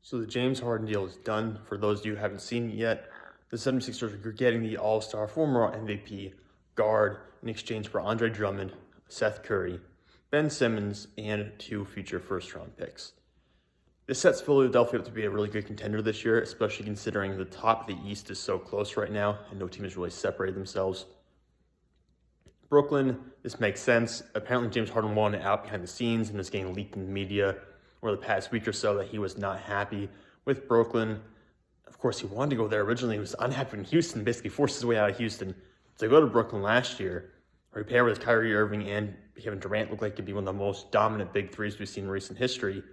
So the James Harden deal is done. For those of you who haven't seen it yet, the 76ers are getting the All-Star former MVP guard in exchange for Andre Drummond, Seth Curry, Ben Simmons, and 2 future first-round picks. This sets Philadelphia up to be a really good contender this year, especially considering the top of the East is so close right now and no team has really separated themselves. Brooklyn, this makes sense. Apparently James Harden wanted out behind the scenes and is getting leaked in the media over the past week or so that he was not happy with Brooklyn. Of course, he wanted to go there originally. He was unhappy in Houston, basically forced his way out of Houston to go to Brooklyn last year, where he paired with Kyrie Irving and Kevin Durant looked like could be one of the most dominant big threes we've seen in recent history.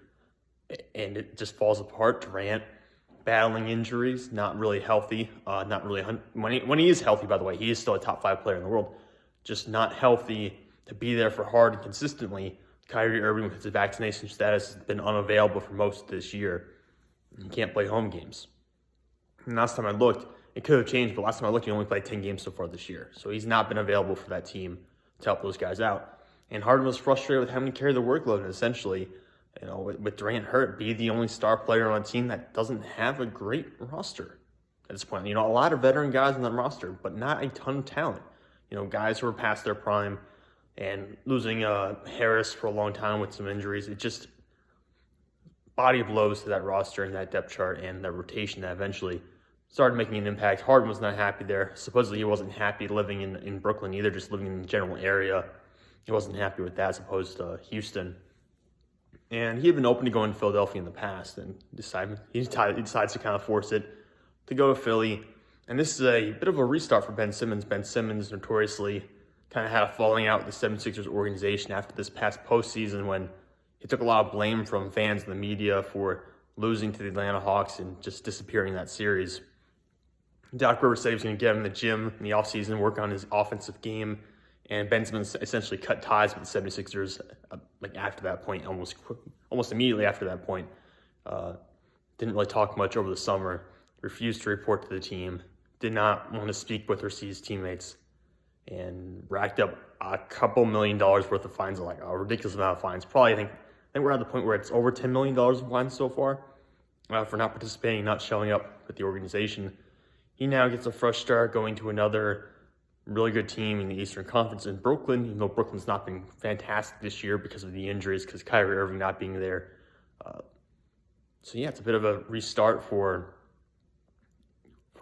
And it just falls apart. Durant battling injuries, not really healthy. When he is healthy, by the way, he is still a top 5 player in the world. Just not healthy to be there for Harden consistently. Kyrie Irving, with his vaccination status, has been unavailable for most of this year. He can't play home games. And last time I looked, it could have changed, but last time I looked, he only played 10 games so far this year. So he's not been available for that team to help those guys out. And Harden was frustrated with having to carry the workload and essentially, with Durant hurt, be the only star player on a team that doesn't have a great roster at this point. A lot of veteran guys on that roster, but not a ton of talent. Guys who are past their prime, and losing Harris for a long time with some injuries, it just body blows to that roster and that depth chart and that rotation that eventually started making an impact. Harden was not happy there. Supposedly he wasn't happy living in Brooklyn either, just living in the general area. He wasn't happy with that as opposed to Houston. And he had been open to going to Philadelphia in the past, and he decides to kind of force it to go to Philly. And this is a bit of a restart for Ben Simmons. Ben Simmons notoriously kind of had a falling out with the 76ers organization after this past postseason when he took a lot of blame from fans and the media for losing to the Atlanta Hawks and just disappearing in that series. Doc Rivers said he was going to get him in the gym in the offseason, work on his offensive game, and Ben Simmons essentially cut ties with the 76ers after that point, almost immediately after that point. Didn't really talk much over the summer, refused to report to the team, did not want to speak with or see his teammates, and racked up a couple $1 million worth of fines, like a ridiculous amount of fines. Probably, I think we're at the point where it's over $10 million of fines so far for not participating, not showing up with the organization. He now gets a fresh start going to another really good team in the Eastern Conference in Brooklyn, even though Brooklyn's not been fantastic this year because of the injuries, because Kyrie Irving not being there. It's a bit of a restart for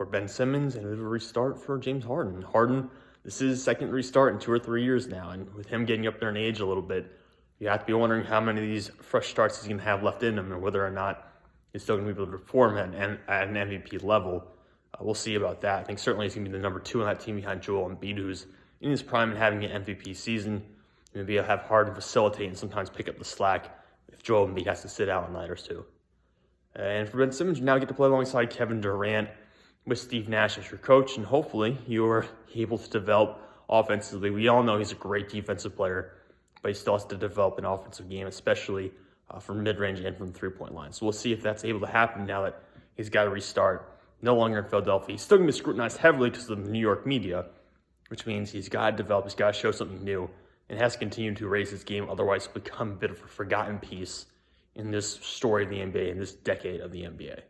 Ben Simmons and a bit of a restart for James Harden. Harden, this is his second restart in 2 or 3 years now, and with him getting up there in age a little bit, you have to be wondering how many of these fresh starts he's going to have left in him and whether or not he's still going to be able to perform at an MVP level. We'll see about that. I think certainly he's going to be the number 2 on that team behind Joel Embiid, who's in his prime and having an MVP season. Maybe he'll have Harden facilitate and sometimes pick up the slack if Joel Embiid has to sit out on night or two. And for Ben Simmons, you now get to play alongside Kevin Durant with Steve Nash as your coach, and hopefully you're able to develop offensively. We all know he's a great defensive player, but he still has to develop an offensive game, especially from mid-range and from the three-point line. So we'll see if that's able to happen now that he's got to restart. No longer in Philadelphia. He's still going to be scrutinized heavily because of the New York media, which means he's got to develop, he's got to show something new, and has to continue to raise his game, otherwise become a bit of a forgotten piece in this story of the NBA, in this decade of the NBA.